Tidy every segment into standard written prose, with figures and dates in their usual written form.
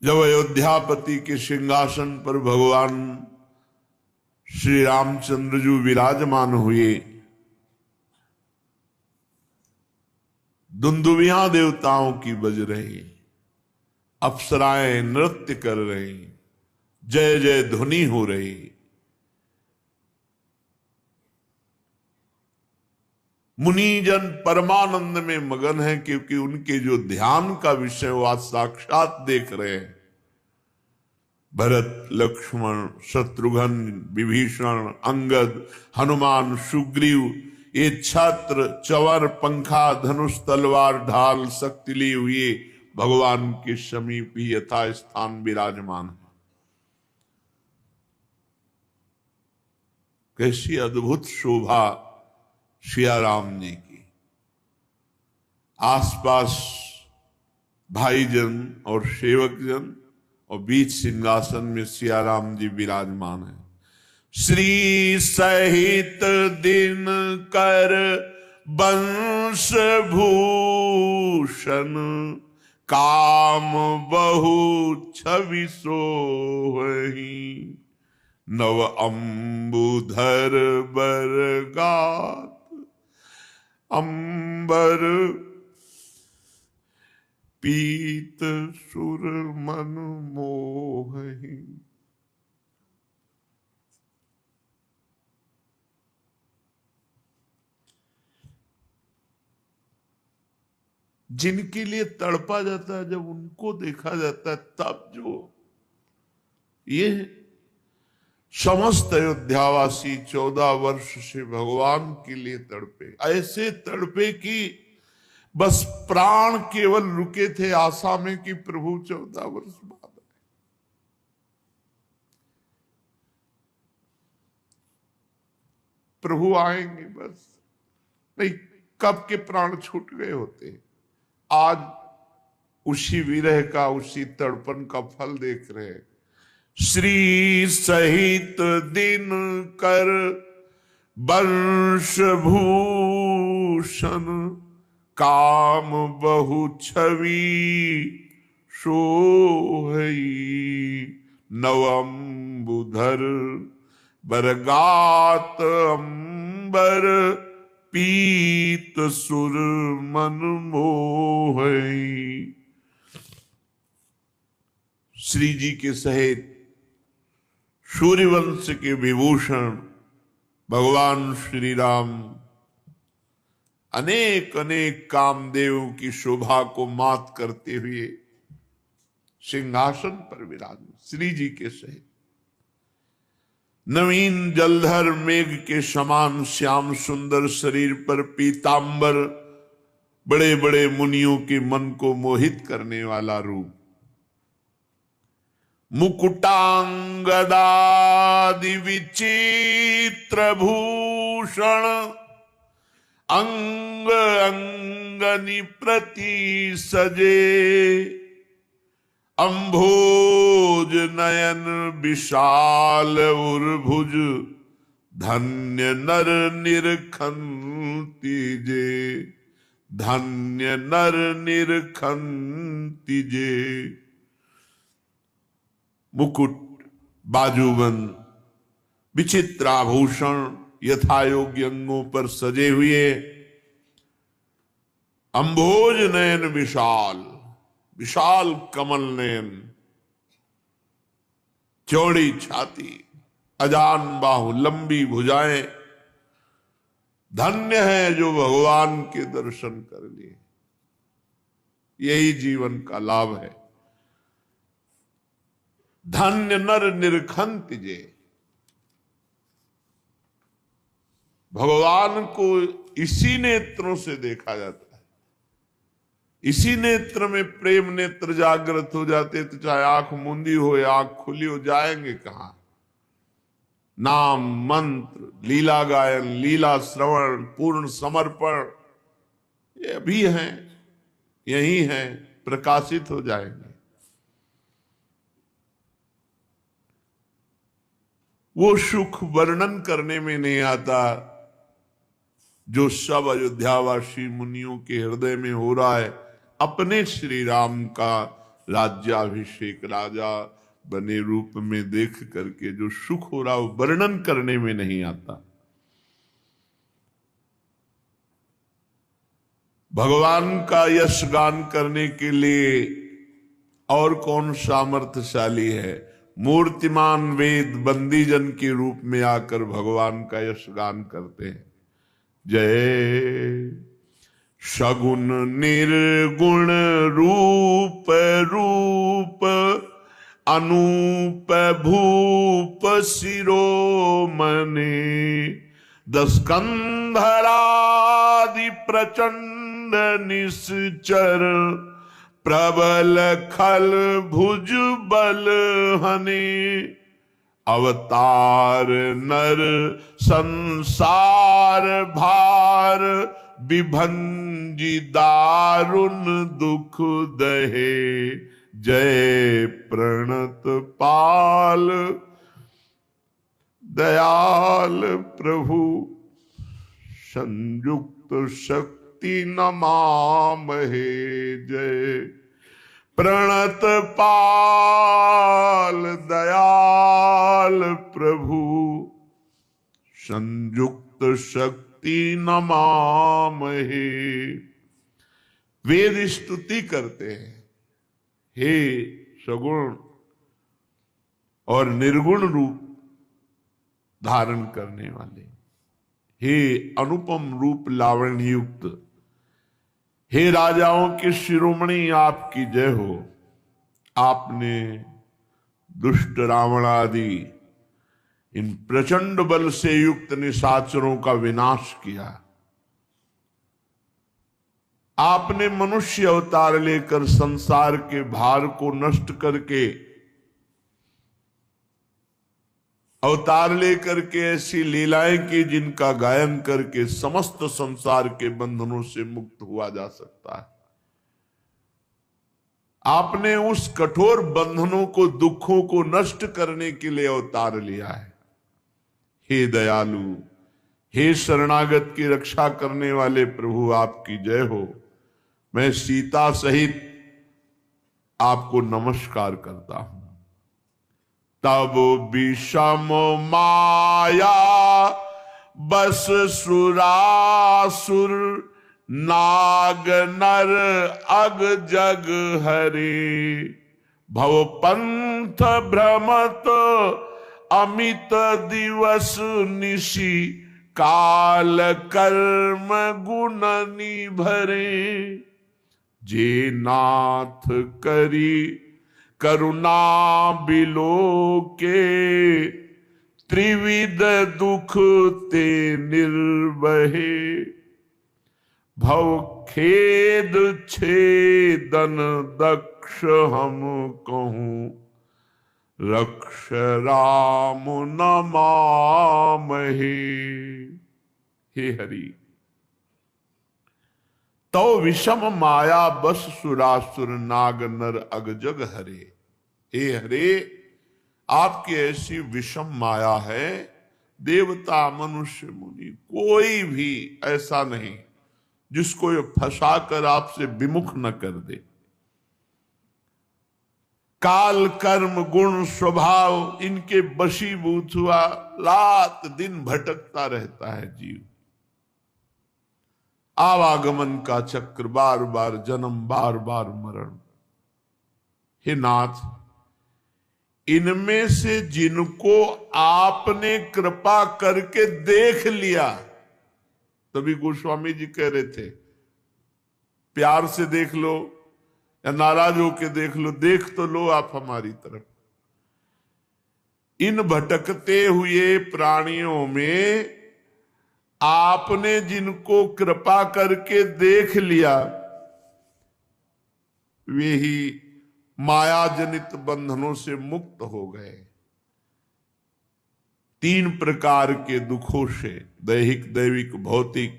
जब अयोध्यापति के सिंहासन पर भगवान श्री रामचंद्र जी विराजमान हुए, दुंदुभियां देवताओं की बज रही, अप्सराएं नृत्य कर रही, जय जय ध्वनि हो रही। मुनिजन परमानंद में मगन है, क्योंकि उनके जो ध्यान का विषय वो आज साक्षात देख रहे हैं। भरत, लक्ष्मण, शत्रुघ्न, विभीषण, अंगद, हनुमान, सुग्रीव, ये छत्र, चवर, पंखा, धनुष, तलवार, ढाल, शक्ति लिए हुए भगवान के समीप ही यथा स्थान विराजमान है। कैसी अद्भुत शोभा सिया राम जी की। आसपास भाईजन और सेवक जन और बीच सिंहासन में सिया राम जी विराजमान है। श्री सहित दिन कर वंश भूषण, काम बहु छवि सोहि, नव अंबुधर बरगात, अंबर पीत सुर मन मोहि। जिनके लिए तड़पा जाता है, जब उनको देखा जाता है, तब जो ये समस्त अयोध्यावासी 14 वर्ष से भगवान के लिए तड़पे, ऐसे तड़पे कि बस प्राण केवल रुके थे आशा में कि प्रभु 14 वर्ष बाद आए। प्रभु आएंगे, बस नहीं कब के प्राण छूट गए होते। आज उसी विरह का, उसी तड़पन का फल देख रहे हैं। श्री सहित दिन कर वंश भूषण, काम बहु छवि सोहई, नवंबुधर बरगात, अंबर पीत सुर मन मोहई। श्री जी के सहित सूर्यवंश के विभूषण भगवान श्री राम अनेक अनेक कामदेव की शोभा को मात करते हुए सिंहासन पर विराजमान। श्री जी के सहित नवीन जलधर मेघ के समान श्याम सुंदर शरीर पर पीतांबर, बड़े बड़े मुनियों के मन को मोहित करने वाला रूप, मुकुटांगदादि विचित्र भूषण, अंग अंगनि प्रति सजे, अंभोज नयन विशाल उर्भुज, धन्य नर निरखंति जे, धन्य नर निरखंति जे। मुकुट, बाजूबंद, विचित्र आभूषण यथा योग्य अंगों पर सजे हुए, अंभोज नयन विशाल, विशाल कमल नयन, चौड़ी छाती, अजान बाहु, लंबी भुजाएं। धन्य है जो भगवान के दर्शन कर लिए। यही जीवन का लाभ है। धन्य नर निरखंत जे। भगवान को इसी नेत्रों से देखा जाता है। इसी नेत्र में प्रेम नेत्र जागृत हो जाते, तो चाहे आंख मूंदी हो या आंख खुली हो, जाएंगे कहां? नाम मंत्र, लीला गायन, लीला श्रवण, पूर्ण समर्पण, ये अभी हैं, यही हैं, प्रकाशित हो जाएंगे। वो सुख वर्णन करने में नहीं आता जो सब अयोध्यावासी मुनियों के हृदय में हो रहा है। अपने श्री राम का राज्याभिषेक राजा बने रूप में देख करके जो सुख हो रहा वो वर्णन करने में नहीं आता। भगवान का यश गान करने के लिए और कौन सामर्थ्यशाली है? मूर्तिमान वेद बंदीजन के रूप में आकर भगवान का यश गान करते हैं। जय सगुण निर्गुण रूप रूप अनूप भूप शिरोमणि दस्कंधरादि प्रचंड निश्चर प्रबल खल भुज बल हने अवतार नर संसार भार विभंजी दारुण दुख दहे जय प्रणत पाल दयाल प्रभु संयुक्त शक्ति नमामहे जय प्रणत पाल दयाल प्रभु संयुक्त शक्ति नमामहे। वेद स्तुति करते हैं, हे सगुण और निर्गुण रूप धारण करने वाले, हे अनुपम रूप लावण्य युक्त, हे राजाओं के शिरोमणि आपकी जय हो। आपने दुष्ट रावण आदि इन प्रचंड बल से युक्त निशाचरों का विनाश किया। आपने मनुष्य अवतार लेकर संसार के भार को नष्ट करके अवतार लेकर के ऐसी लीलाएं की जिनका गायन करके समस्त संसार के बंधनों से मुक्त हुआ जा सकता है। आपने उस कठोर बंधनों को दुखों को नष्ट करने के लिए अवतार लिया है। हे दयालु, हे शरणागत की रक्षा करने वाले प्रभु आपकी जय हो। मैं सीता सहित आपको नमस्कार करता हूं। तब विषम माया बस सुरासुर नाग नर अग जग हरे भव पंथ भ्रमत अमित दिवस निशि काल कर्म गुण निभरे जे नाथ करी करुणा बिलो के त्रिविध दुख ते निर्वहे भव खेद छेदन दक्ष हम कहूं रक्ष राम नमामहे। हे हरि तो विषम माया बस सुरासुर नाग नर अग जग हरे। हे हरे आपकी ऐसी विषम माया है, देवता मनुष्य मुनि कोई भी ऐसा नहीं जिसको ये फंसा कर आपसे विमुख न कर दे। काल कर्म गुण स्वभाव इनके वशीभूत हुआ रात दिन भटकता रहता है जीव। आवागमन का चक्र, बार बार जन्म बार बार मरण। हे नाथ इनमें से जिनको आपने कृपा करके देख लिया, तभी गोस्वामी जी कह रहे थे प्यार से देख लो या नाराज होके देख लो, देख तो लो आप हमारी तरफ। इन भटकते हुए प्राणियों में आपने जिनको कृपा करके देख लिया वे ही माया जनित बंधनों से मुक्त हो गए। 3 प्रकार के दुखों से, दैहिक दैविक भौतिक,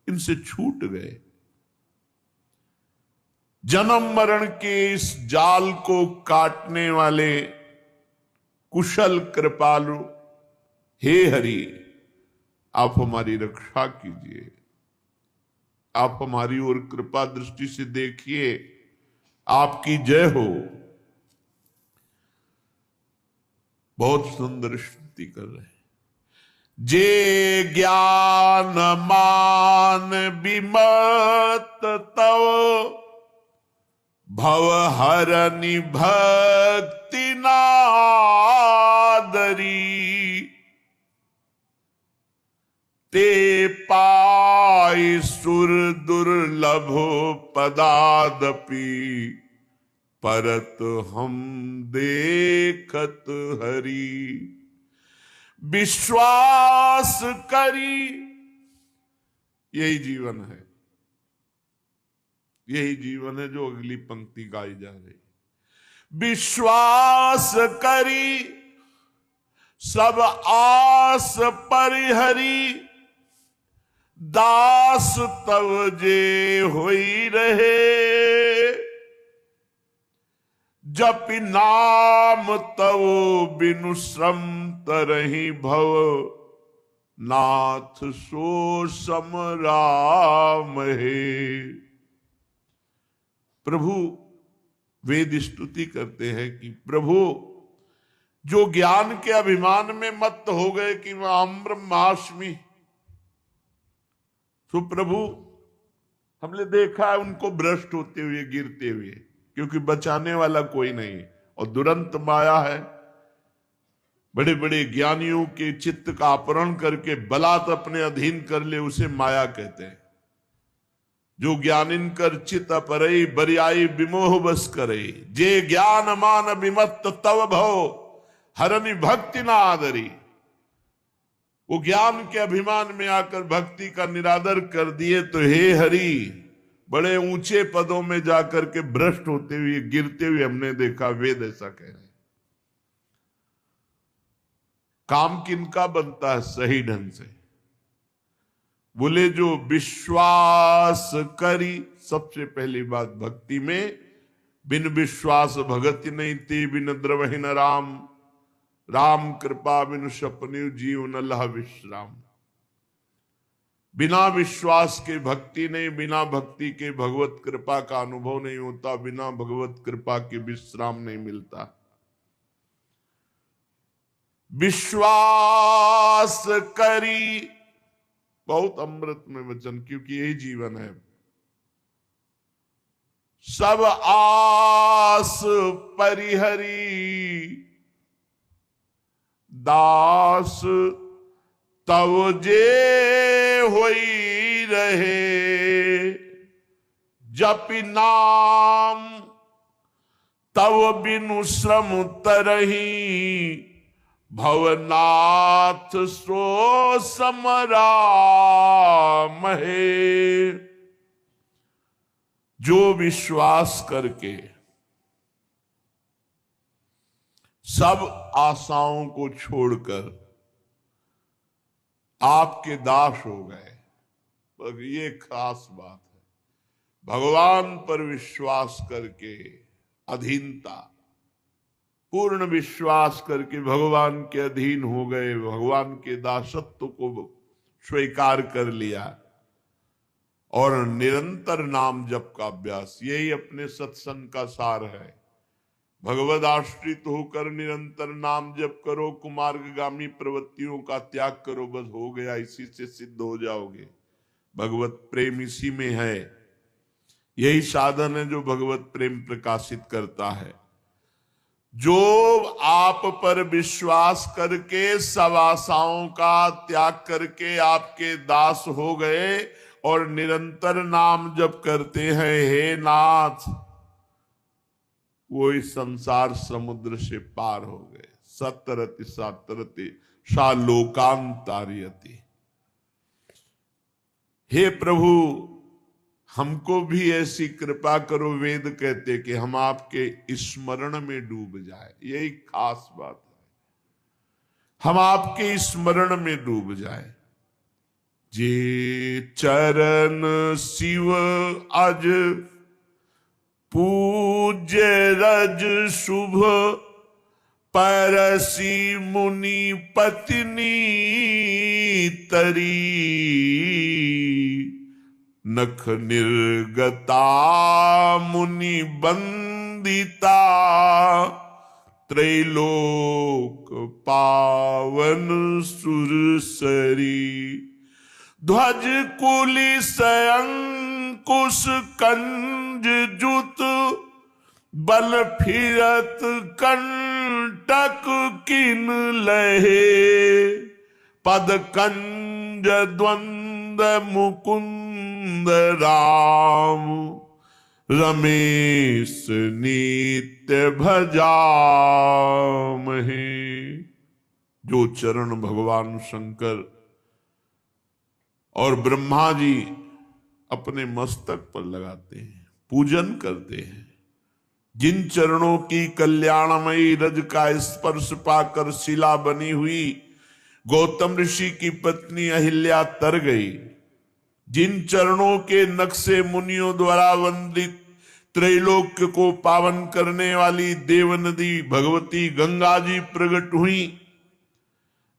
इनसे छूट गए। जन्म मरण के इस जाल को काटने वाले कुशल कृपालु हे हरि आप हमारी रक्षा कीजिए। आप हमारी ओर कृपा दृष्टि से देखिए, आपकी जय हो। बहुत सुंदर स्तुति कर रहे हैं। जे ज्ञान मान विमत तव भव हरनि भक्ति नादरी ते पाई सुर दुर्लभ पदादपि परत हम देखत हरि। विश्वास करी, यही जीवन है, यही जीवन है जो अगली पंक्ति गाई जा रही। विश्वास करी सब आस परिहरी दास तव जे होई रहे। जपि नाम तव बिनु श्रम तरहि भव नाथ सो सम राम है। प्रभु वेद स्तुति करते हैं कि प्रभु जो ज्ञान के अभिमान में मत्त हो गए कि मैं अहम ब्रह्मास्मि, तो प्रभु हमने देखा है उनको भ्रष्ट होते हुए, गिरते हुए, क्योंकि बचाने वाला कोई नहीं। और दुरंत माया है, बड़े बड़े ज्ञानियों के चित्त का अपहरण करके बलात् अपने अधीन कर ले, उसे माया कहते हैं। जो ज्ञानिन कर चित अपरई बरियाई विमोह बस करे। जे ज्ञान मान विमत्त तव भव हरनि भक्ति ना आदरी। वो ज्ञान के अभिमान में आकर भक्ति का निरादर कर दिए तो हे हरि बड़े ऊंचे पदों में जाकर के भ्रष्ट होते हुए, गिरते हुए हमने देखा। वेद ऐसा कह रहे हैं। काम किनका बनता है सही ढंग से? बोले जो विश्वास करी। सबसे पहली बात भक्ति में, बिन विश्वास भगति नहीं ते बिन द्रवहि न राम। राम कृपा बिनु सपने जीव न लह विश्राम। बिना विश्वास के भक्ति नहीं, बिना भक्ति के भगवत कृपा का अनुभव नहीं होता, बिना भगवत कृपा के विश्राम नहीं मिलता। विश्वास करी, बहुत अमृत में वचन, क्योंकि यही जीवन है। सब आस परिहरी दास तव जे होई रहे। जपि नाम तव बिनु श्रम तरही भवनाथ सो सम राम है। जो विश्वास करके सब आशाओं को छोड़कर आपके दास हो गए, ये खास बात है। भगवान पर विश्वास करके अधीनता, पूर्ण विश्वास करके भगवान के अधीन हो गए, भगवान के दासत्व को स्वीकार कर लिया और निरंतर नाम जप का अभ्यास, यही अपने सत्संग का सार है। भगवद आश्रित होकर निरंतर नाम जप करो, कुमार्गगामी प्रवृत्तियों का त्याग करो, बस हो गया, इसी से सिद्ध हो जाओगे। भगवत प्रेम इसी में है, यही साधन है जो भगवत प्रेम प्रकाशित करता है। जो आप पर विश्वास करके सब आशाओं का त्याग करके आपके दास हो गए और निरंतर नाम जप करते हैं, हे नाथ, वो इस संसार समुद्र से पार हो गए। सतरति सतरति शालोकांतारियति। हे प्रभु हमको भी ऐसी कृपा करो, वेद कहते कि हम आपके स्मरण में डूब जाए, यही खास बात है, हम आपके स्मरण में डूब जाए। जे चरण शिव अज पूज्य रज शुभ परसी मुनि पत्नी तरी। नख निर्गता मुनि बंदिता, त्रैलोक पावन सुरसरी। ध्वज कुलिस अंकुश कंज जुत, बल फिरत कंटक किन लहे। पद कंज द्वंद मुकुंद राम, रमेश नित्य भजामहे। जो चरण भगवान शंकर और ब्रह्मा जी अपने मस्तक पर लगाते हैं, पूजन करते हैं, जिन चरणों की कल्याणमयी रज का स्पर्श पाकर शिला बनी हुई गौतम ऋषि की पत्नी अहिल्या तर गई, जिन चरणों के नक्शे मुनियों द्वारा वंदित त्रैलोक्य को पावन करने वाली देव नदी भगवती गंगा जी प्रकट हुई,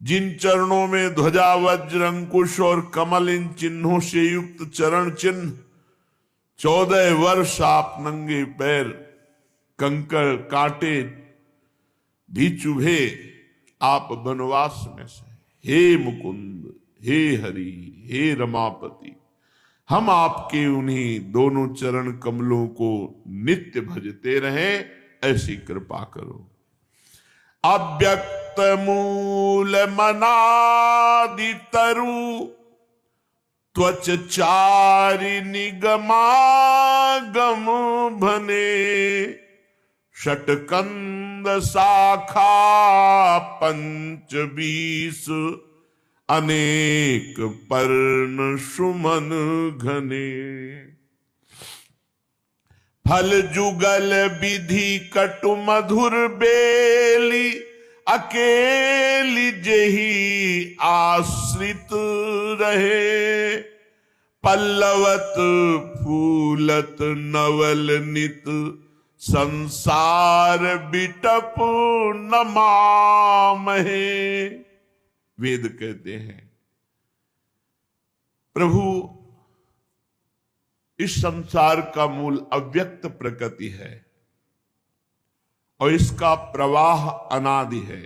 जिन चरणों में ध्वजा वज्र अंकुश और कमल इन चिन्हों से युक्त चरण चिन्ह, 14 वर्ष आप नंगे पैर कंकड़ कांटे भी चुभे आप वनवास में से, हे मुकुंद, हे हरि, हे रमापति, हम आपके उन्हीं दोनों चरण कमलों को नित्य भजते रहें, ऐसी कृपा करो। अव्यक्त मूल मनादि तरु, त्वच चारि निगमागम भने। षटकंद शाखा पंच 20, अनेक पर्ण सुमन घने। फल जुगल विधि कटु मधुर बेली, अकेली जेहि आश्रित रहे। पल्लवत फूलत नवल नित, संसार बिटप न मामहे। वेद कहते हैं प्रभु इस संसार का मूल अव्यक्त प्रकृति है और इसका प्रवाह अनादि है।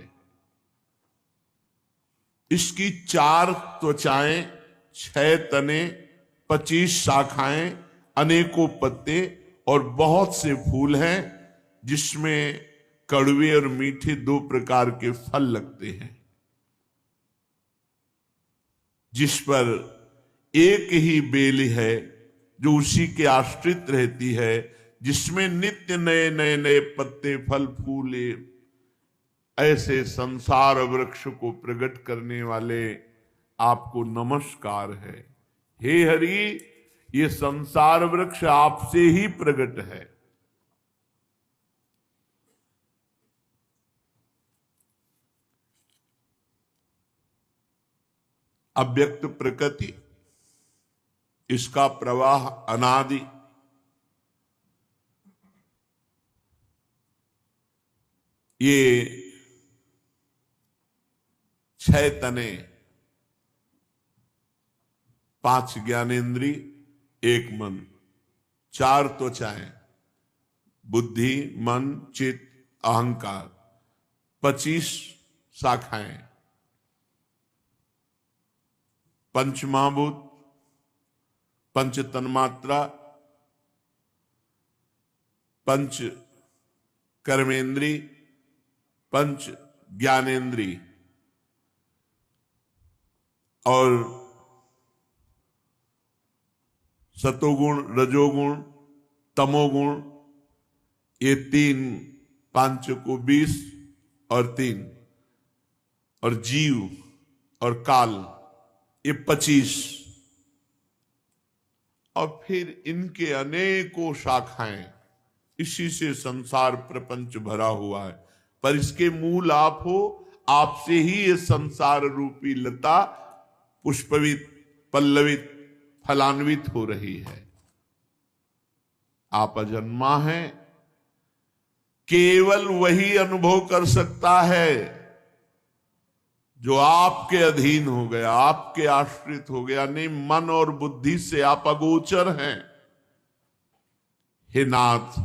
इसकी 4 त्वचाएं, 6 तने, 25 शाखाएं, अनेकों पत्ते और बहुत से फूल हैं, जिसमें कड़वे और मीठे 2 प्रकार के फल लगते हैं, जिस पर एक ही बेल है जो उसी के आश्रित रहती है, जिसमें नित्य नए नए नए पत्ते फल फूले। ऐसे संसार वृक्ष को प्रकट करने वाले आपको नमस्कार है। हे हरि, ये संसार वृक्ष आपसे ही प्रकट है। अव्यक्त प्रकृति, इसका प्रवाह अनादि, ये 6 तने, 5 ज्ञानेन्द्रिय, 1 मन, 4 त्वचाएं, बुद्धि, मन, चित्त, अहंकार, 25 शाखाएं, पंच महाभूत, पंच तन्मात्रा, पंच कर्मेंद्री, पंच ज्ञानेन्द्री और सतोगुण, रजोगुण, तमोगुण, ये 3, 5 को 20 और 3, और जीव और काल ये 25, और फिर इनके अनेकों शाखाएं। इसी से संसार प्रपंच भरा हुआ है, पर इसके मूल आप हो। आपसे ही ये संसार रूपी लता पुष्पवित, पल्लवित, फलान्वित हो रही है। आप अजन्मा हैं, केवल वही अनुभव कर सकता है जो आपके अधीन हो गया, आपके आश्रित हो गया, नहीं मन और बुद्धि से आप अगोचर हैं। हे नाथ,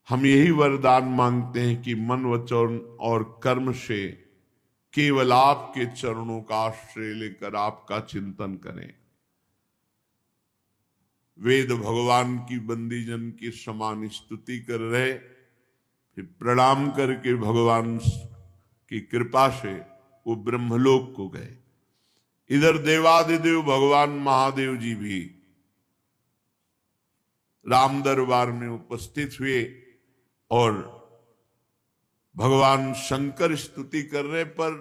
हम यही वरदान मांगते हैं कि मन वचन और कर्म से केवल आपके चरणों का आश्रय लेकर आपका चिंतन करें। वेद भगवान की बंदी जन की समान स्तुति कर रहे, फिर प्रणाम करके भगवान की कृपा से वो ब्रह्मलोक को गए। इधर देवादिदेव भगवान महादेव जी भी राम दरबार में उपस्थित हुए और भगवान शंकर स्तुति कर रहे, पर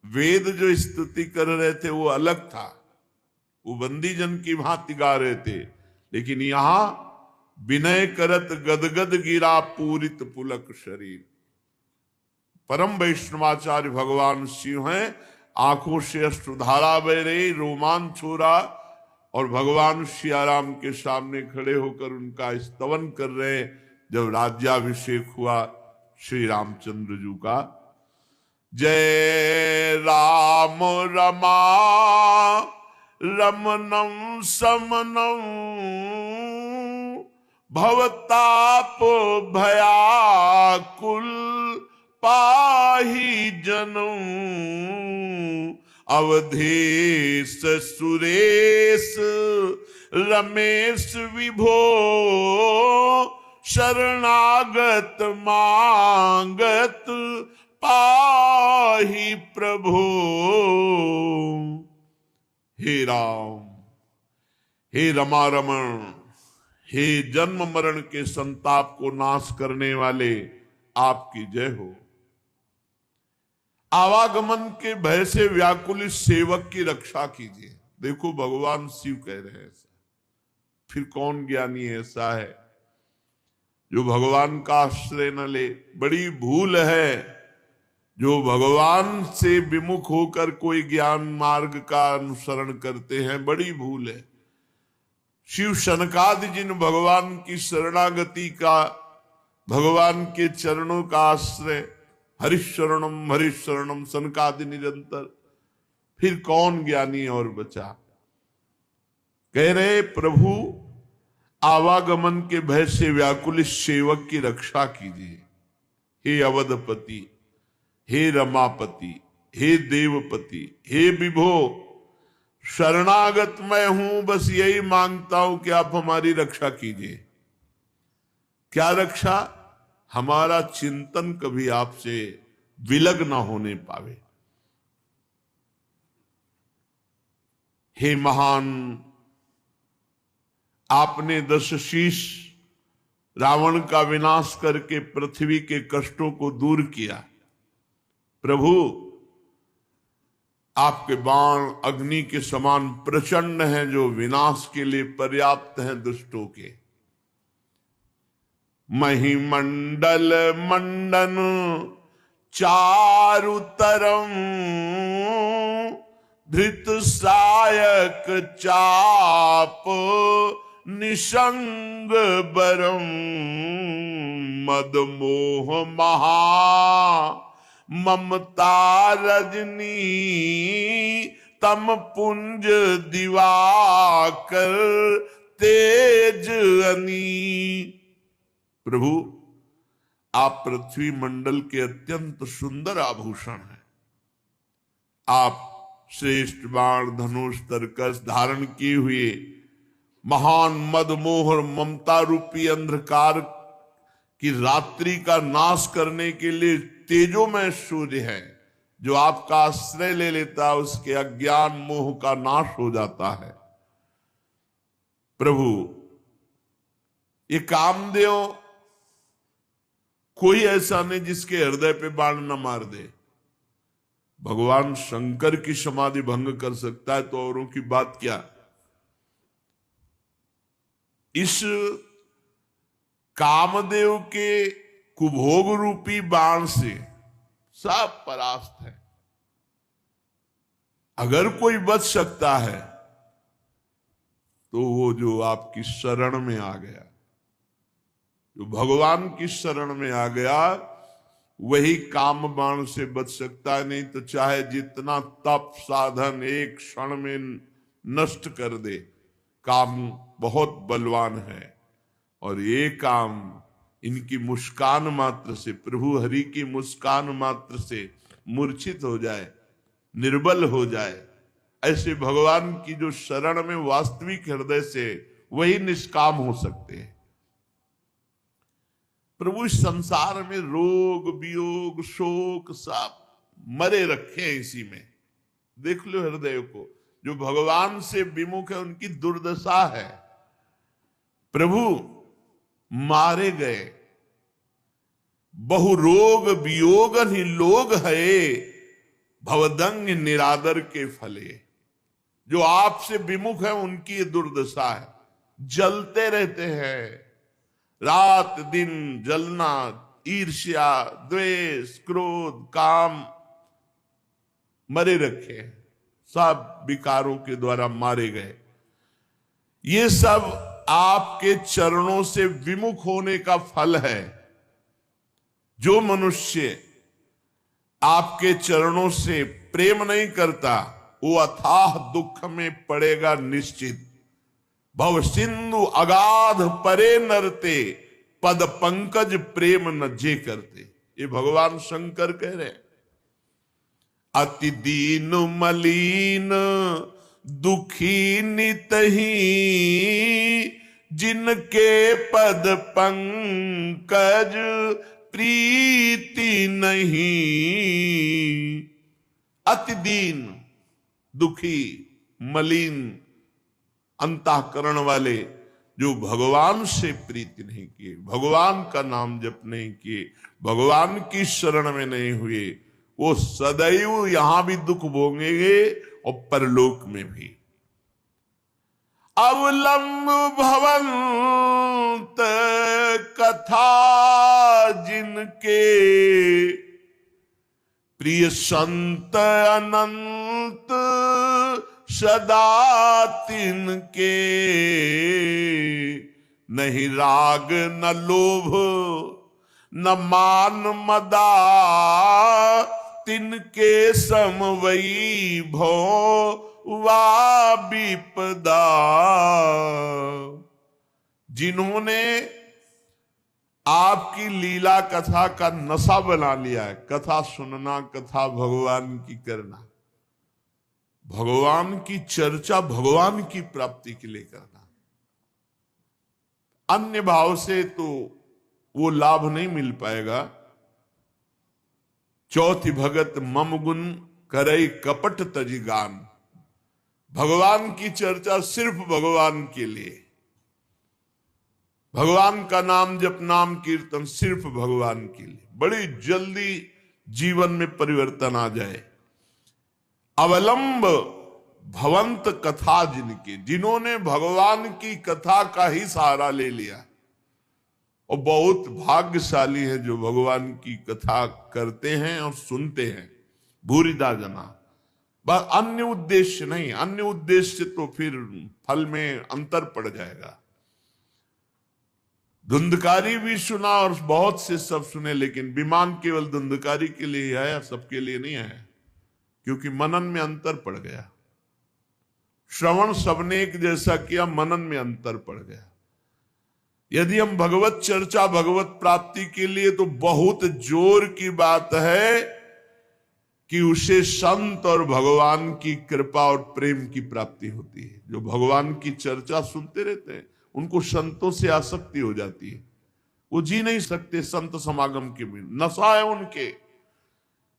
वेद जो स्तुति कर रहे थे वो अलग था, वो बंदी जन की भांति गा रहे थे। लेकिन यहां विनय करत गदगद गिरा पूरित पुलक शरीर। परम वैष्णवाचार्य भगवान शिव हैं, आंखों से अश्रुधारा बह रही, रोमांच हो रहा, और भगवान सियाराम के सामने खड़े होकर उनका स्तवन कर रहे। जब राज्याभिषेक हुआ श्री रामचंद्र जी का, जय राम रमा रमनम समनम भवताप भयाकुल पाही जनम अवधेश सुरेश रमेश विभो शरणागत मांगत पाही प्रभो। हे राम, हे रमा रमण, हे जन्म मरण के संताप को नाश करने वाले, आपकी जय हो। आवागमन के भय से व्याकुल इस सेवक की रक्षा कीजिए। देखो भगवान शिव कह रहे हैं ऐसा, फिर कौन ज्ञानी ऐसा है जो भगवान का आश्रय न ले। बड़ी भूल है जो भगवान से विमुख होकर कोई ज्ञान मार्ग का अनुसरण करते हैं, बड़ी भूल है। शिव शनकादि जिन भगवान की शरणागति का, भगवान के चरणों का आश्रय, हरिशरणम सनकादि निरंतर, फिर कौन ज्ञानी और बचा। कह रहे प्रभु आवागमन के भय से व्याकुल इस सेवक की रक्षा कीजिए। हे अवधपति, हे रमापति, हे देवपति, हे विभो, शरणागत मैं हूं, बस यही मांगता हूं कि आप हमारी रक्षा कीजिए। क्या रक्षा? हमारा चिंतन कभी आपसे विलग ना होने पावे। हे महान, आपने 10 शीश रावण का विनाश करके पृथ्वी के कष्टों को दूर किया। प्रभु, आपके बाण अग्नि के समान प्रचंड हैं, जो विनाश के लिए पर्याप्त हैं दुष्टों के। महिमंडल मंडन चारु तरम धृत सायक चाप निसंग बरम मद मोह महा ममता रजनी तम पुंज दिवाकर तेज अनी। प्रभु, आप पृथ्वी मंडल के अत्यंत सुंदर आभूषण हैं। आप श्रेष्ठ बाण धनुष तरकस धारण किए हुए महान मद मोह ममता रूपी अंधकार की रात्रि का नाश करने के लिए तेजोमय सूर्य है। जो आपका आश्रय ले लेता है उसके अज्ञान मोह का नाश हो जाता है। प्रभु, ये कामदेव कोई ऐसा नहीं जिसके हृदय पे बाण न मार दे। भगवान शंकर की समाधि भंग कर सकता है तो औरों की बात क्या। इस कामदेव के कुभोग रूपी बाण से सब परास्त है। अगर कोई बच सकता है तो वो जो आपकी शरण में आ गया, जो भगवान की शरण में आ गया, वही काम बाण से बच सकता है, नहीं तो चाहे जितना तप साधन एक क्षण में नष्ट कर दे, काम बहुत बलवान है। और ये काम इनकी मुस्कान मात्र से, प्रभु हरि की मुस्कान मात्र से मूर्छित हो जाए, निर्बल हो जाए, ऐसे भगवान की जो शरण में वास्तविक हृदय से, वही निष्काम हो सकते हैं। प्रभु इस संसार में रोग वियोग शोक सब मरे रखे हैं इसी में। देख लो हृदय को, जो भगवान से विमुख है उनकी दुर्दशा है। प्रभु मारे गए, बहु रोग वियोग ही लोग है, भवदंग निरादर के फले। जो आपसे विमुख है उनकी दुर्दशा है, जलते रहते हैं, रात दिन जलना, ईर्ष्या द्वेष क्रोध काम मरे रखे, सब विकारों के द्वारा मारे गए। ये सब आपके चरणों से विमुख होने का फल है। जो मनुष्य आपके चरणों से प्रेम नहीं करता, वो अथाह दुख में पड़ेगा निश्चित। भव सिंधु अगाध परे नरते, पद पंकज प्रेम न जे करते। ये भगवान शंकर कह रहे हैं। अति दीन मलीन दुखी नितही, जिनके पद पंकज प्रीति नहीं। अति दीन दुखी मलिन अंतःकरण वाले, जो भगवान से प्रीति नहीं किए, भगवान का नाम जप नहीं किए, भगवान की शरण में नहीं हुए, वो सदैव यहां भी दुख भोगेंगे और परलोक में भी। अवलंब भवंत कथा जिनके, प्रिय संत अनंत सदा तिनके। नहीं राग न लोभ न मान मदा, तिनके समवई भो वा विपदा। जिन्होंने आपकी लीला कथा का नशा बना लिया है, कथा सुनना, कथा भगवान की करना, भगवान की चर्चा, भगवान की प्राप्ति के लिए करना, अन्य भाव से तो वो लाभ नहीं मिल पाएगा। चौथी भगत मम गुण करई कपट तजी गान। भगवान की चर्चा सिर्फ भगवान के लिए, भगवान का नाम जप, नाम कीर्तन सिर्फ भगवान के लिए, बड़ी जल्दी जीवन में परिवर्तन आ जाए। अवलंब भवंत कथा जिनके, जिन्होंने भगवान की कथा का ही सहारा ले लिया, और बहुत भाग्यशाली है जो भगवान की कथा करते हैं और सुनते हैं। भूरिदा जना, बस अन्य उद्देश्य नहीं, अन्य उद्देश्य तो फिर फल में अंतर पड़ जाएगा। धुंधकारी भी सुना और बहुत से सब सुने, लेकिन विमान केवल धुंधकारी के लिए ही आया, सबके लिए नहीं आया, क्योंकि मनन में अंतर पड़ गया। श्रवण सबने एक जैसा किया, मनन में अंतर पड़ गया। यदि हम भगवत चर्चा, भगवत प्राप्ति के लिए, तो बहुत जोर की बात है कि उसे संत और भगवान की कृपा और प्रेम की प्राप्ति होती है। जो भगवान की चर्चा सुनते रहते हैं, उनको संतों से आसक्ति हो जाती है, वो जी नहीं सकते संत समागम के बिना, नशा है उनके।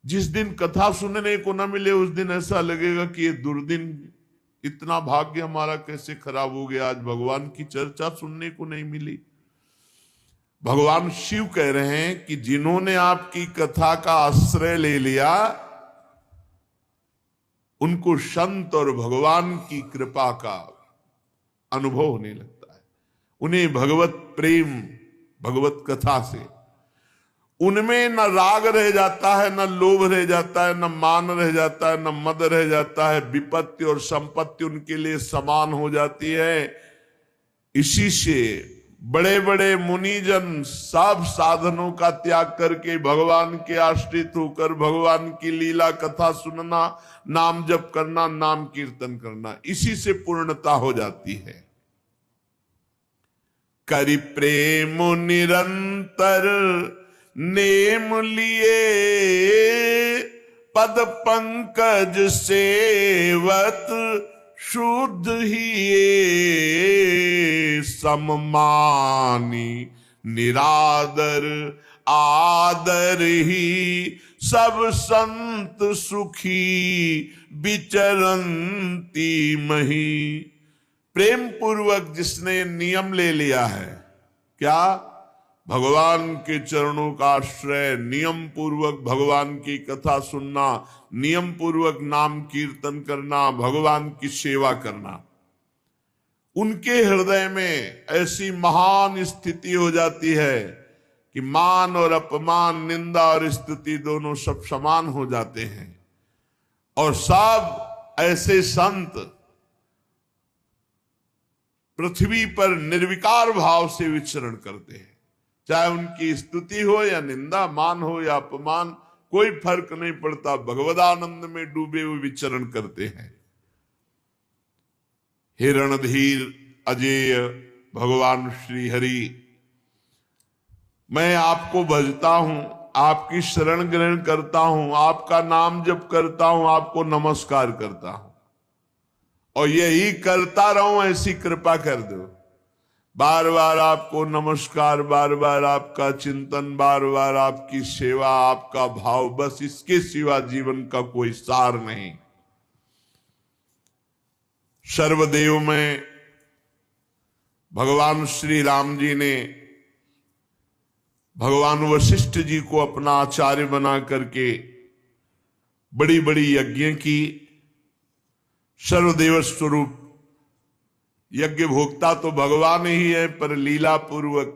जिस दिन कथा सुनने को न मिले, उस दिन ऐसा लगेगा कि ये दुर्दिन, इतना भाग्य हमारा कैसे खराब हो गया, आज भगवान की चर्चा सुनने को नहीं मिली। भगवान शिव कह रहे हैं कि जिन्होंने आपकी कथा का आश्रय ले लिया, उनको संत और भगवान की कृपा का अनुभव होने लगता है। उन्हें भगवत प्रेम, भगवत कथा से, उनमें न राग रह जाता है, न लोभ रह जाता है, न मान रह जाता है, न मद रह जाता है। विपत्ति और संपत्ति उनके लिए समान हो जाती है। इसी से बड़े बड़े मुनिजन सब साधनों का त्याग करके भगवान के आश्रित होकर भगवान की लीला कथा सुनना, नाम जप करना, नाम कीर्तन करना, इसी से पूर्णता हो जाती है। करि प्रेम निरंतर नेम लिए, पद पंकज सेवत शुद्ध ही सममानी, निरादर आदर ही सब संत सुखी विचरंती मही। प्रेम पूर्वक जिसने नियम ले लिया है, क्या? भगवान के चरणों का आश्रय, नियम पूर्वक भगवान की कथा सुनना, नियम पूर्वक नाम कीर्तन करना, भगवान की सेवा करना, उनके हृदय में ऐसी महान स्थिति हो जाती है कि मान और अपमान, निंदा और स्तुति दोनों सब समान हो जाते हैं। और सब ऐसे संत पृथ्वी पर निर्विकार भाव से विचरण करते हैं, चाहे उनकी स्तुति हो या निंदा, मान हो या अपमान, कोई फर्क नहीं पड़ता, भगवदानंद में डूबे हुए विचरण करते हैं। हिरणधीर अजेय भगवान श्री हरि, मैं आपको भजता हूं, आपकी शरण ग्रहण करता हूं, आपका नाम जप करता हूं, आपको नमस्कार करता हूं, और यही करता रहूं, ऐसी कृपा कर दो। बार बार आपको नमस्कार, बार बार आपका चिंतन, बार बार आपकी सेवा, आपका भाव, बस इसके सिवा जीवन का कोई सार नहीं। सर्वदेव में भगवान श्री राम जी ने भगवान वशिष्ठ जी को अपना आचार्य बना करके बड़ी बड़ी यज्ञ की। सर्वदेव स्वरूप यज्ञ भोक्ता तो भगवान ही है, पर लीला पूर्वक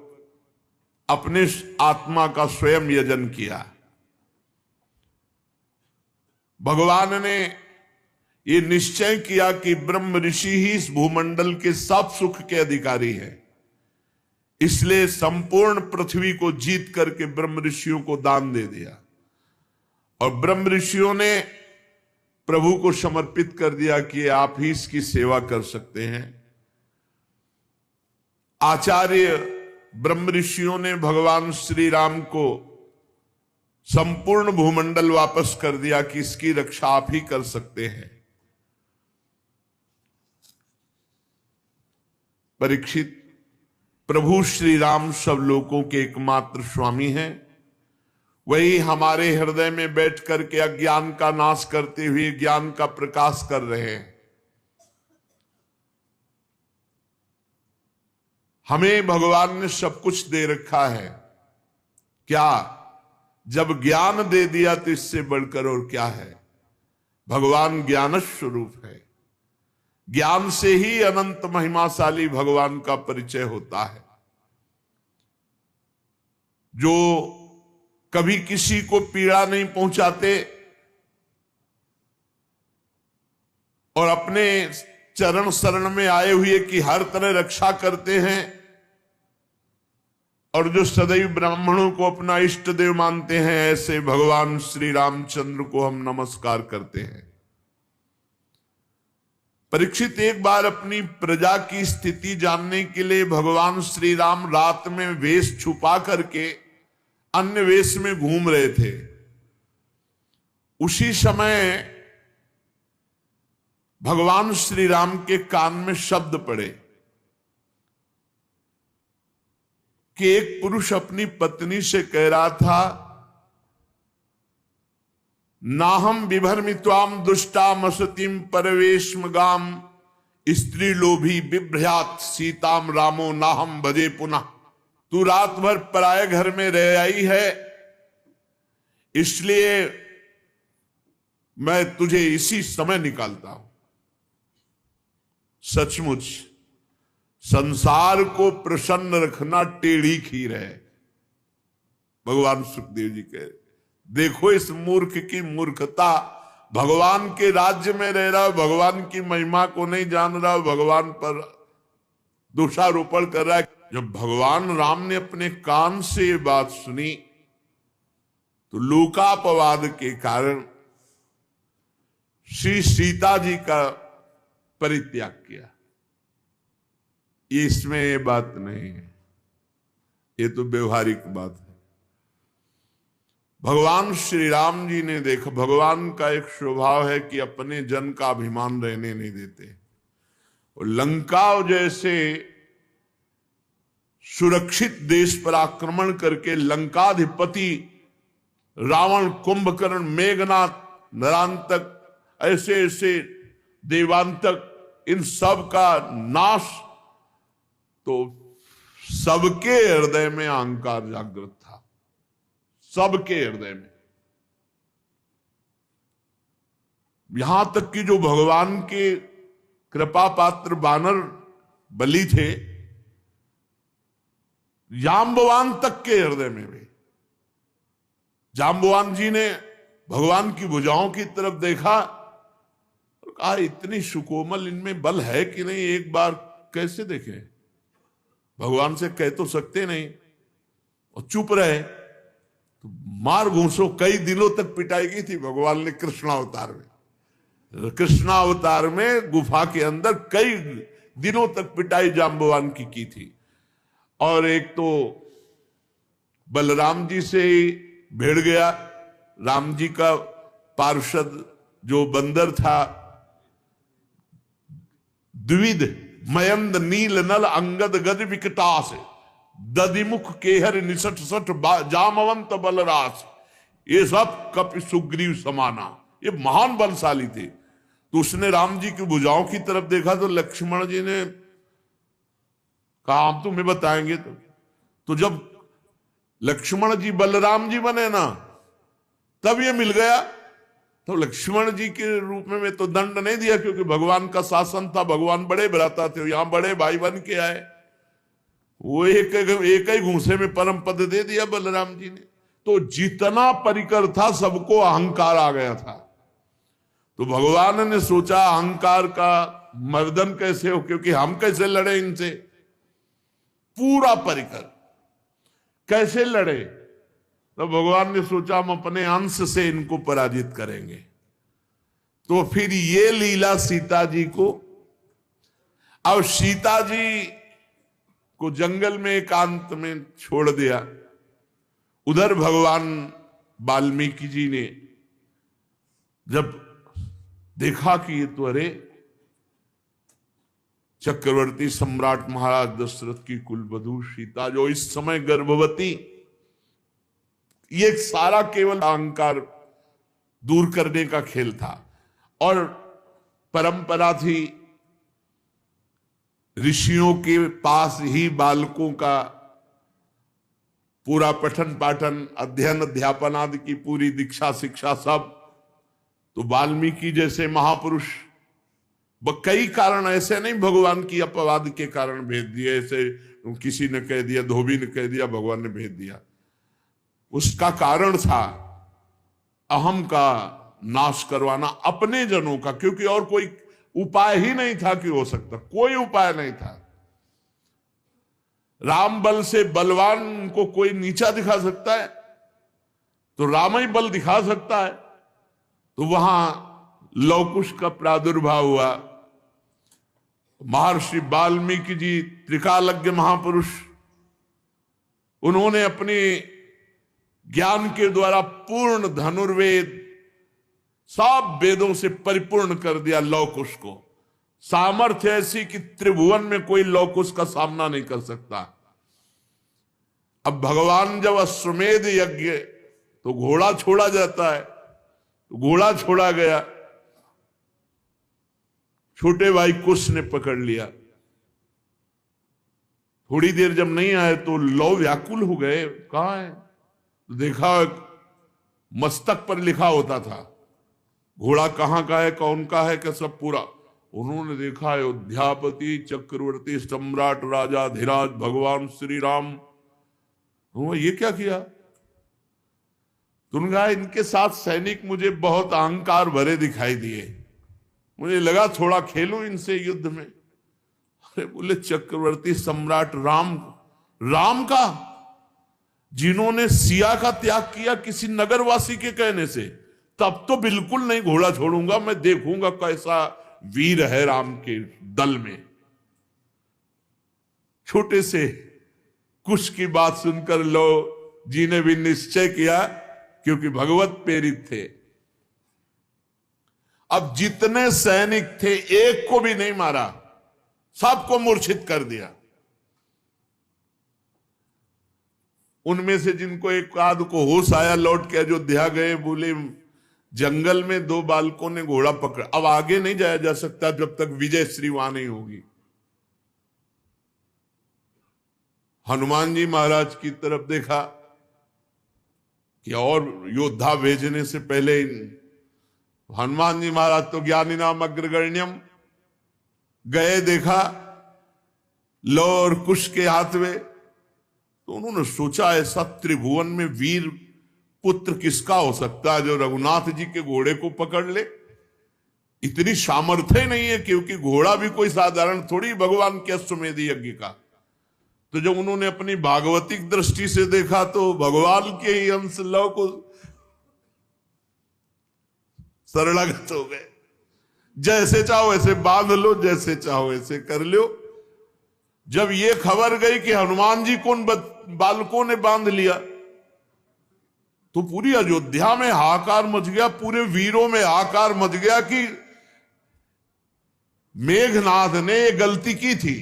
अपने आत्मा का स्वयं यजन किया। भगवान ने ये निश्चय किया कि ब्रह्म ऋषि ही इस भूमंडल के सब सुख के अधिकारी हैं, इसलिए संपूर्ण पृथ्वी को जीत करके ब्रह्म ऋषियों को दान दे दिया, और ब्रह्म ऋषियों ने प्रभु को समर्पित कर दिया कि आप ही इसकी सेवा कर सकते हैं। आचार्य ब्रह्म ऋषियों ने भगवान श्री राम को संपूर्ण भूमंडल वापस कर दिया कि इसकी रक्षा आप ही कर सकते हैं। परीक्षित, प्रभु श्री राम सब लोगों के एकमात्र स्वामी हैं, वही हमारे हृदय में बैठ करके अज्ञान का नाश करते हुए ज्ञान का प्रकाश कर रहे हैं। हमें भगवान ने सब कुछ दे रखा है, क्या? जब ज्ञान दे दिया तो इससे बढ़कर और क्या है? भगवान ज्ञान स्वरूप है, ज्ञान से ही अनंत महिमाशाली भगवान का परिचय होता है। जो कभी किसी को पीड़ा नहीं पहुंचाते और अपने चरण शरण में आए हुए की हर तरह रक्षा करते हैं, और जो सदैव ब्राह्मणों को अपना इष्ट देव मानते हैं, ऐसे भगवान श्री रामचंद्र को हम नमस्कार करते हैं। परीक्षित, एक बार अपनी प्रजा की स्थिति जानने के लिए भगवान श्री राम रात में वेश छुपा करके अन्य वेश में घूम रहे थे। उसी समय भगवान श्री राम के कान में शब्द पड़े कि एक पुरुष अपनी पत्नी से कह रहा था, नाहम विभर्मित्वाम दुष्टाम असतीम परवेश्म गाम, स्त्री लोभी बिभ्रयात सीताम रामो नाहम भजे पुनः। तू रात भर पराये घर में रह आई है, इसलिए मैं तुझे इसी समय निकालता हूं। सचमुच संसार को प्रसन्न रखना टेढ़ी खीर है। भगवान सुखदेव जी कह, देखो इस मूर्ख की मूर्खता, भगवान के राज्य में रह रहा, भगवान की महिमा को नहीं जान रहा, भगवान पर दोषारोपण कर रहा है। जब भगवान राम ने अपने कान से ये बात सुनी तो लोकापवाद के कारण श्री सीता जी का परित्याग किया। ये इसमें ये बात नहीं है, ये तो व्यवहारिक बात है। भगवान श्री राम जी ने देखा, भगवान का एक स्वभाव है कि अपने जन का अभिमान रहने नहीं देते। और लंका जैसे सुरक्षित देश पर आक्रमण करके लंकाधिपति रावण, कुंभकर्ण, मेघनाथ, नरांतक, ऐसे ऐसे देवांतक, इन सब का नाश, तो सबके हृदय में अहंकार जागृत था, सबके हृदय में। यहां तक कि जो भगवान के कृपा पात्र वानर बलि थे, जाम्बवान तक के हृदय में भी, जाम्बवान जी ने भगवान की भुजाओं की तरफ देखा और कहा इतनी सुकोमल इनमें बल है कि नहीं, एक बार कैसे देखें। भगवान से कह तो सकते नहीं और चुप रहे, तो मार घूसो, कई दिनों तक पिटाई की थी भगवान ने कृष्णावतार में। कृष्णावतार में गुफा के अंदर कई दिनों तक पिटाई जाम्बवान की थी। और एक तो बलराम जी से भिड़ गया, राम जी का पार्षद जो बंदर था, द्विविध मयंद नील नल अंगद गद विकटास दधिमुख केहर निसठ सठ जामवंत बलरास, ये सब कपि सुग्रीव समाना, ये महान बलशाली थे। तो उसने राम जी की भुजाओं की तरफ देखा तो लक्ष्मण जी ने कहा हम तुम्हें बताएंगे। तो जब लक्ष्मण जी बलराम जी बने ना, तब ये मिल गया। तो लक्ष्मण जी के रूप में तो दंड नहीं दिया, क्योंकि भगवान का शासन था, भगवान बड़े भ्राता थे, यहां बड़े भाई बन के आए। वो एक ही घूंसे में परम पद दे दिया बलराम जी ने। तो जितना परिकर था सबको अहंकार आ गया था। तो भगवान ने सोचा अहंकार का मर्दन कैसे हो, क्योंकि हम कैसे लड़े इनसे, पूरा परिकर कैसे लड़े। तो भगवान ने सोचा हम अपने अंश से इनको पराजित करेंगे। तो फिर ये लीला सीता जी को, अब सीता जी को जंगल में एकांत में छोड़ दिया। उधर भगवान वाल्मीकि जी ने जब देखा कि ये तो अरे चक्रवर्ती सम्राट महाराज दशरथ की कुलवधू सीता जो इस समय गर्भवती, ये सारा केवल अहंकार दूर करने का खेल था। और परंपरा थी ऋषियों के पास ही बालकों का पूरा पठन पाठन, अध्ययन अध्यापन आदि की पूरी दीक्षा शिक्षा सब। तो वाल्मीकि जैसे महापुरुष, कई कारण ऐसे नहीं भगवान की अपवाद के कारण भेज दिए, ऐसे किसी ने कह दिया, धोबी ने कह दिया, भगवान ने भेज दिया। उसका कारण था अहम का नाश करवाना अपने जनों का, क्योंकि और कोई उपाय ही नहीं था कि हो सकता, कोई उपाय नहीं था। राम बल से बलवान को कोई नीचा दिखा सकता है तो राम ही बल दिखा सकता है। तो वहां लवकुश का प्रादुर्भाव हुआ। महर्षि वाल्मीकि जी त्रिकालज्ञ महापुरुष, उन्होंने अपने ज्ञान के द्वारा पूर्ण धनुर्वेद सब वेदों से परिपूर्ण कर दिया लवकुश को। सामर्थ्य ऐसी कि त्रिभुवन में कोई लवकुश का सामना नहीं कर सकता। अब भगवान जब अश्वमेध यज्ञ तो घोड़ा छोड़ा जाता है, तो घोड़ा छोड़ा गया, छोटे भाई कुश ने पकड़ लिया। थोड़ी देर जब नहीं आए तो लव व्याकुल हो गए, कहां है? तो देखा मस्तक पर लिखा होता था घोड़ा कहां का है, कौन का है, क्या सब पूरा। उन्होंने देखा अयोध्यापति चक्रवर्ती सम्राट राजा धीराज भगवान श्री राम। ये क्या किया? तुमने कहा इनके साथ सैनिक मुझे बहुत अहंकार भरे दिखाई दिए, मुझे लगा थोड़ा खेलूं इनसे युद्ध में। अरे बोले चक्रवर्ती सम्राट राम, राम का, जिन्होंने सिया का त्याग किया किसी नगरवासी के कहने से, तब तो बिल्कुल नहीं घोड़ा छोड़ूंगा, मैं देखूंगा कैसा वीर है राम के दल में। छोटे से कुछ की बात सुनकर लो जी ने भी निश्चय किया, क्योंकि भगवत प्रेरित थे। अब जितने सैनिक थे एक को भी नहीं मारा, सबको मूर्छित कर दिया। उनमें से जिनको एक आध को होश आया लौट के अयोध्या गए, बोले जंगल में 2 बालकों ने घोड़ा पकड़ा, अब आगे नहीं जाया जा सकता जब तक विजय श्री वहां नहीं होगी। हनुमान जी महाराज की तरफ देखा कि और योद्धा भेजने से पहले हनुमान जी महाराज तो ज्ञानी नाम अग्रगण्यम गए, देखा लो और कुश के हाथ में, तो उन्होंने सोचा ऐसा त्रिभुवन में वीर पुत्र किसका हो सकता है जो रघुनाथ जी के घोड़े को पकड़ ले। इतनी सामर्थ्य नहीं है, क्योंकि घोड़ा भी कोई साधारण थोड़ी भगवान के अश्वमेध यज्ञ का। तो जब उन्होंने अपनी भागवतिक दृष्टि से देखा तो भगवान के ही अंश लव को शरणागत हो गए। जैसे चाहो ऐसे बांध लो, जैसे चाहो ऐसे कर लो। जब ये खबर गई कि हनुमान जी को बालकों ने बांध लिया, तो पूरी अयोध्या में हाहाकार मच गया, पूरे वीरों में हाहाकार मच गया कि मेघनाद ने ये गलती की थी,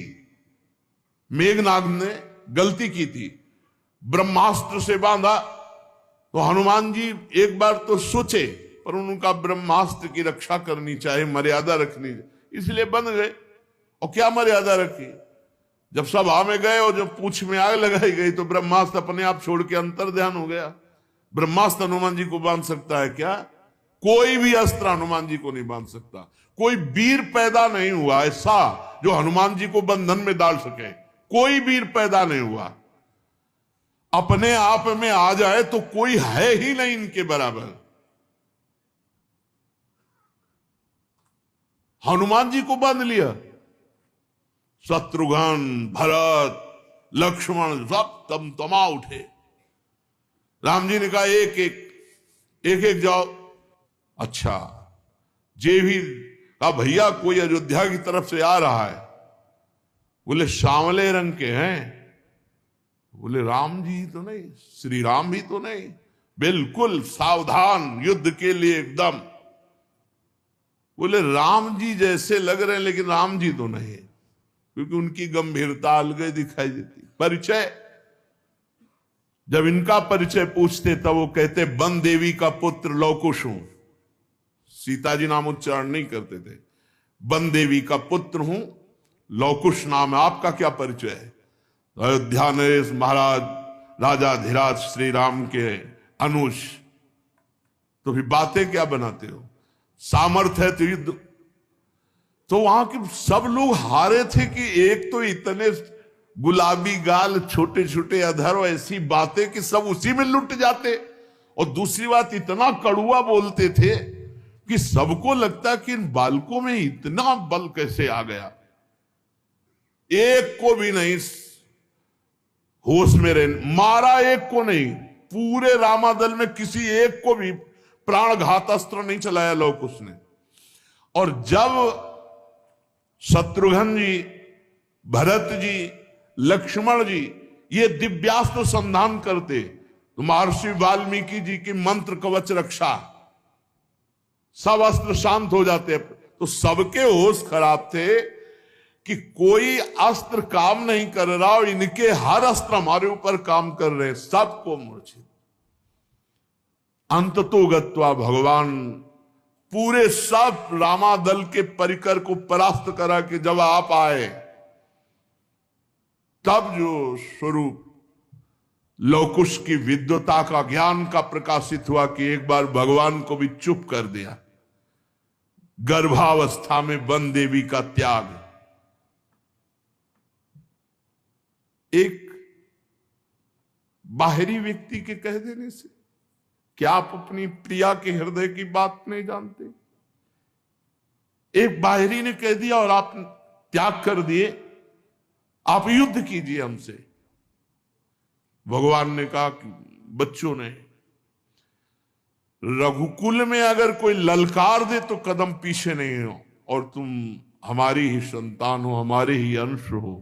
मेघनाद ने गलती की थी, ब्रह्मास्त्र से बांधा। तो हनुमान जी एक बार तो सोचे, पर उनका ब्रह्मास्त्र की रक्षा करनी चाहिए, मर्यादा रखनी, इसलिए बंद गए। और क्या मर्यादा रखी, जब सभा में गए और जब पूंछ में आग लगाई गई तो ब्रह्मास्त्र अपने आप छोड़ के अंतर ध्यान हो गया। ब्रह्मास्त्र हनुमान जी को बांध सकता है क्या? कोई भी अस्त्र हनुमान जी को नहीं बांध सकता। कोई वीर पैदा नहीं हुआ ऐसा जो हनुमान जी को बंधन में डाल सके, कोई वीर पैदा नहीं हुआ। अपने आप में आ जाए तो कोई है ही नहीं इनके बराबर। हनुमान जी को बांध लिया, शत्रुघ्न, भरत, लक्ष्मण सब तमा उठे। राम जी ने कहा एक जाओ। अच्छा, जे भी कहा भैया कोई अयोध्या की तरफ से आ रहा है। बोले सांवले रंग के हैं। बोले राम जी तो नहीं, श्री राम भी तो नहीं, बिल्कुल सावधान युद्ध के लिए एकदम। बोले राम जी जैसे लग रहे हैं लेकिन राम जी तो नहीं, क्योंकि उनकी गंभीरता अलग दिखाई देती। परिचय, जब इनका परिचय पूछते तब वो कहते वन देवी का पुत्र लवकुश हूं। सीता जी नाम उच्चारण नहीं करते थे। वन देवी का पुत्र हूं, लवकुश नाम है। आपका क्या परिचय है? अयोध्या नरेश महाराज राजा धीराज श्री राम के अनुज। तो फिर बातें क्या बनाते हो? सामर्थ्य है तो युद्ध। तो वहां के सब लोग हारे थे कि एक तो इतने गुलाबी गाल, छोटे छोटे अधर और ऐसी बातें कि सब उसी में लुट जाते, और दूसरी बात इतना कड़ुआ बोलते थे कि सबको लगता कि इन बालकों में इतना बल कैसे आ गया। एक को भी नहीं होश में रहे, मारा एक को नहीं, पूरे रामादल में किसी एक को भी प्राणघात अस्त्र नहीं चलाया लवकुश ने। और जब शत्रुघ्न जी, भरत जी, लक्ष्मण जी ये दिव्यास्त्र संधान करते तो महर्षि वाल्मीकि जी की मंत्र कवच रक्षा, सब अस्त्र शांत हो जाते। तो सबके होश खराब थे कि कोई अस्त्र काम नहीं कर रहा और इनके हर अस्त्र हमारे ऊपर काम कर रहे हैं, सबको मूर्छित। अंततो गत्वा भगवान पूरे सब रामादल के परिकर को परास्त करा के जब आप आए, तब जो स्वरूप लवकुश की विद्वता का, ज्ञान का प्रकाशित हुआ कि एक बार भगवान को भी चुप कर दिया। गर्भावस्था में वन देवी का त्याग, एक बाहरी व्यक्ति के कह देने से क्या आप अपनी प्रिया के हृदय की बात नहीं जानते? एक बाहरी ने कह दिया और आप त्याग कर दिए, आप युद्ध कीजिए हमसे। भगवान ने कहा कि बच्चों ने, रघुकुल में अगर कोई ललकार दे तो कदम पीछे नहीं हो, और तुम हमारी ही संतान हो, हमारे ही अंश हो।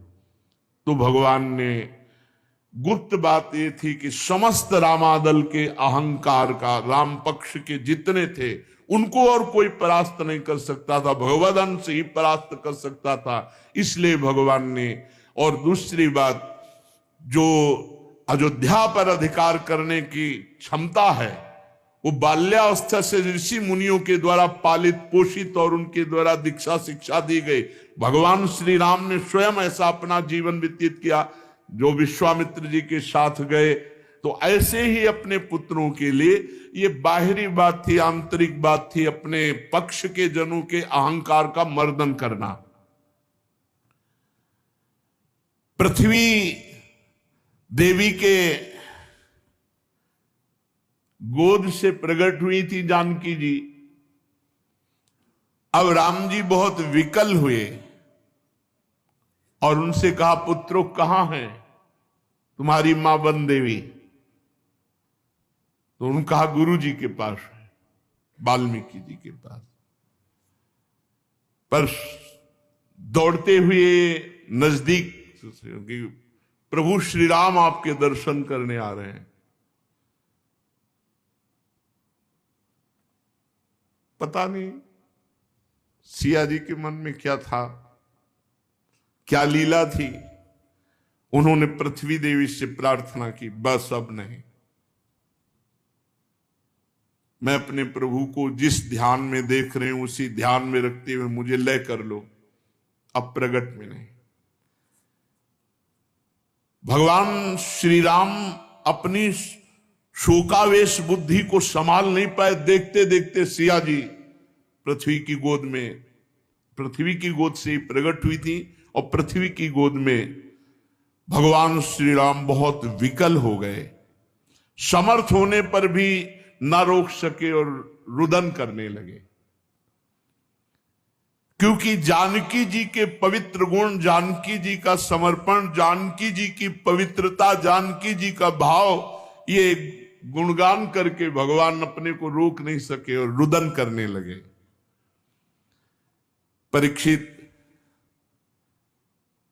तो भगवान ने, गुप्त बात ये थी कि समस्त रामादल के अहंकार का, राम पक्ष के जितने थे, उनको और कोई परास्त नहीं कर सकता था, भगवद अंश ही परास्त कर सकता था। इसलिए भगवान ने, और दूसरी बात, जो अयोध्या पर अधिकार करने की क्षमता है वो बाल्यावस्था से ऋषि मुनियों के द्वारा पालित पोषित और उनके द्वारा दीक्षा शिक्षा दी गई। भगवान श्री राम ने स्वयं ऐसा अपना जीवन व्यतीत किया, जो विश्वामित्र जी के साथ गए। तो ऐसे ही अपने पुत्रों के लिए, ये बाहरी बात थी, आंतरिक बात थी, अपने पक्ष के जनों के अहंकार का मर्दन करना। पृथ्वी देवी के गोद से प्रकट हुई थी जानकी जी। अब राम जी बहुत विकल हुए और उनसे कहा, पुत्रों कहां है तुम्हारी मां वन देवी? तो उन्होंने कहा, गुरु जी के पास है, वाल्मीकि जी के पास। पर दौड़ते हुए नजदीक, प्रभु श्री राम आपके दर्शन करने आ रहे हैं। पता नहीं सिया जी के मन में क्या था, क्या लीला थी। उन्होंने पृथ्वी देवी से प्रार्थना की, बस अब नहीं, मैं अपने प्रभु को जिस ध्यान में देख रहे हूं उसी ध्यान में रखते हुए मुझे लय कर लो, अब प्रगट में नहीं। भगवान श्री राम अपनी शोकावेश बुद्धि को संभाल नहीं पाए। देखते देखते सिया जी पृथ्वी की गोद में, पृथ्वी की गोद से ही प्रकट हुई थी, और पृथ्वी की गोद में भगवान श्री राम बहुत विकल हो गए। समर्थ होने पर भी ना रोक सके और रुदन करने लगे, क्योंकि जानकी जी के पवित्र गुण, जानकी जी का समर्पण, जानकी जी की पवित्रता, जानकी जी का भाव, ये गुणगान करके भगवान अपने को रोक नहीं सके और रुदन करने लगे। परीक्षित,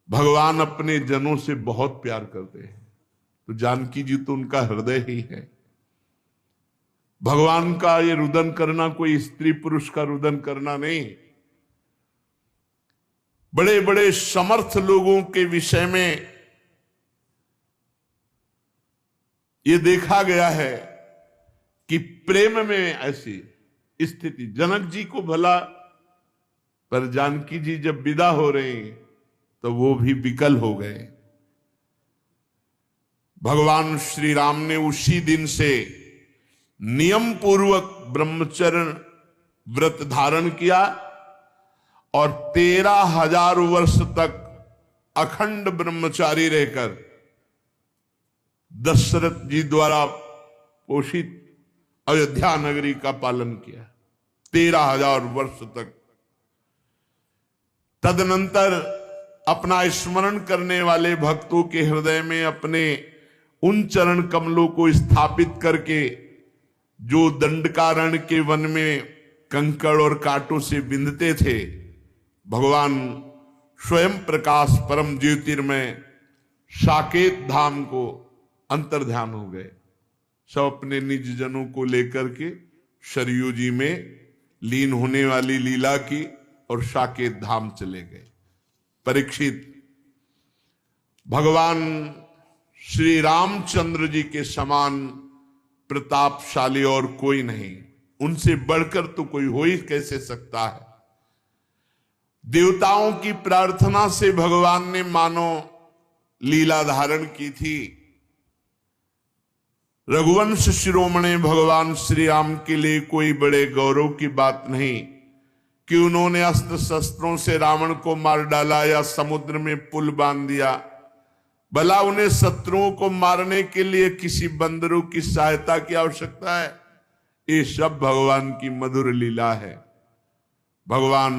भगवान अपने जनों से बहुत प्यार करते हैं, तो जानकी जी तो उनका हृदय ही है। भगवान का ये रुदन करना कोई स्त्री पुरुष का रुदन करना नहीं। बड़े बड़े समर्थ लोगों के विषय में ये देखा गया है कि प्रेम में ऐसी स्थिति, जनक जी को भला, पर जानकी जी जब विदा हो रहे तो वो भी विकल हो गए। भगवान श्री राम ने उसी दिन से नियम पूर्वक ब्रह्मचर्य व्रत धारण किया और 13,000 वर्ष तक अखंड ब्रह्मचारी रहकर दशरथ जी द्वारा पोषित अयोध्या नगरी का पालन किया 13,000 वर्ष तक। तदनंतर अपना स्मरण करने वाले भक्तों के हृदय में अपने उन चरण कमलों को स्थापित करके, जो दंडकारण्य के वन में कंकड़ और कांटों से बिंधते थे, भगवान स्वयं प्रकाश परम ज्योतिर्मय साकेत धाम को अंतर्ध्यान हो गए। सब अपने निज जनों को लेकर के सरयू जी में लीन होने वाली लीला की और साकेत धाम चले गए। परीक्षित, भगवान श्री रामचंद्र जी के समान प्रतापशाली और कोई नहीं, उनसे बढ़कर तो कोई हो ही कैसे सकता है। देवताओं की प्रार्थना से भगवान ने मानो लीला धारण की थी। रघुवंश शिरोमणि भगवान श्री राम के लिए कोई बड़े गौरव की बात नहीं कि उन्होंने अस्त्र शस्त्रों से रावण को मार डाला या समुद्र में पुल बांध दिया। भला उन्हें शत्रुओं को मारने के लिए किसी बंदरों की सहायता की आवश्यकता है? ये सब भगवान की मधुर लीला है। भगवान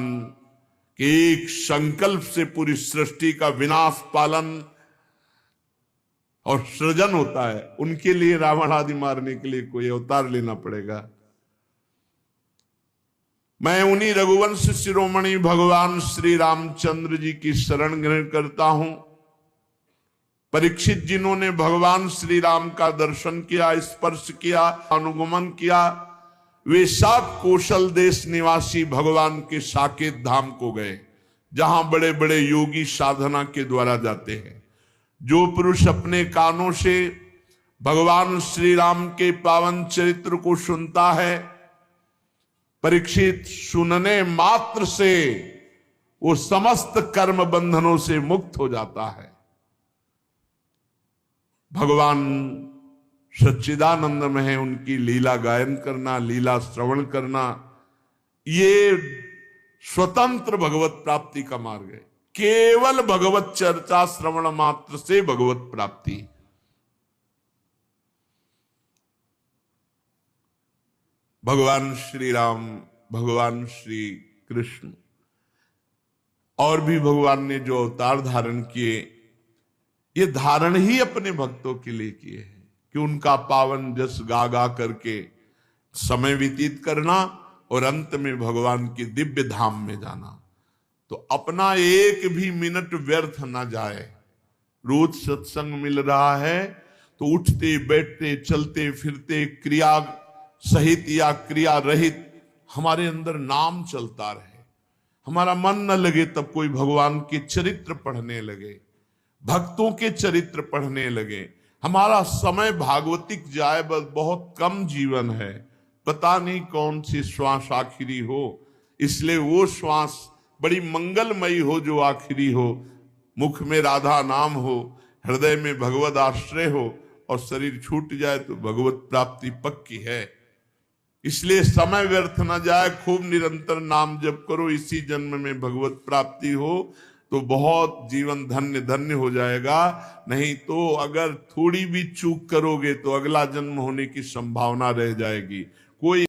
कि एक संकल्प से पूरी सृष्टि का विनाश, पालन और सृजन होता है, उनके लिए रावण आदि मारने के लिए कोई अवतार लेना पड़ेगा। मैं उन्हीं रघुवंश शिरोमणि भगवान श्री रामचंद्र जी की शरण ग्रहण करता हूं। परीक्षित जिन्होंने भगवान श्री राम का दर्शन किया, स्पर्श किया, अनुगमन किया, वे 7 कौशल देश निवासी भगवान के साकेत धाम को गए, जहां बड़े बड़े योगी साधना के द्वारा जाते हैं। जो पुरुष अपने कानों से भगवान श्री राम के पावन चरित्र को सुनता है, परीक्षित, सुनने मात्र से वो समस्त कर्म बंधनों से मुक्त हो जाता है। भगवान सच्चिदानंद में है, उनकी लीला गायन करना, लीला श्रवण करना, ये स्वतंत्र भगवत प्राप्ति का मार्ग है। केवल भगवत चर्चा श्रवण मात्र से भगवत प्राप्ति। भगवान श्री राम, भगवान श्री कृष्ण और भी भगवान ने जो अवतार धारण किए, ये धारण ही अपने भक्तों के लिए किए हैं कि उनका पावन जस गा गा करके समय व्यतीत करना और अंत में भगवान की दिव्य धाम में जाना। तो अपना एक भी मिनट व्यर्थ ना जाए। रोज सत्संग मिल रहा है तो उठते बैठते चलते फिरते क्रिया सहित या क्रिया रहित हमारे अंदर नाम चलता रहे। हमारा मन न लगे तब कोई भगवान के चरित्र पढ़ने लगे, भक्तों के चरित्र पढ़ने लगे। हमारा समय भागवतिक जाए, बस बहुत कम जीवन है, पता नहीं कौन सी श्वास आखिरी हो, इसलिए वो श्वास बड़ी मंगलमयी हो जो आखिरी हो, मुख में राधा नाम हो, हृदय में भगवत आश्रय हो और शरीर छूट जाए तो भगवत प्राप्ति पक्की है। इसलिए समय व्यर्थ न जाए, खूब निरंतर नाम जप करो, इसी जन्म में भगवत प्राप्ति हो तो बहुत जीवन धन्य धन्य हो जाएगा। नहीं तो अगर थोड़ी भी चूक करोगे तो अगला जन्म होने की संभावना रह जाएगी। कोई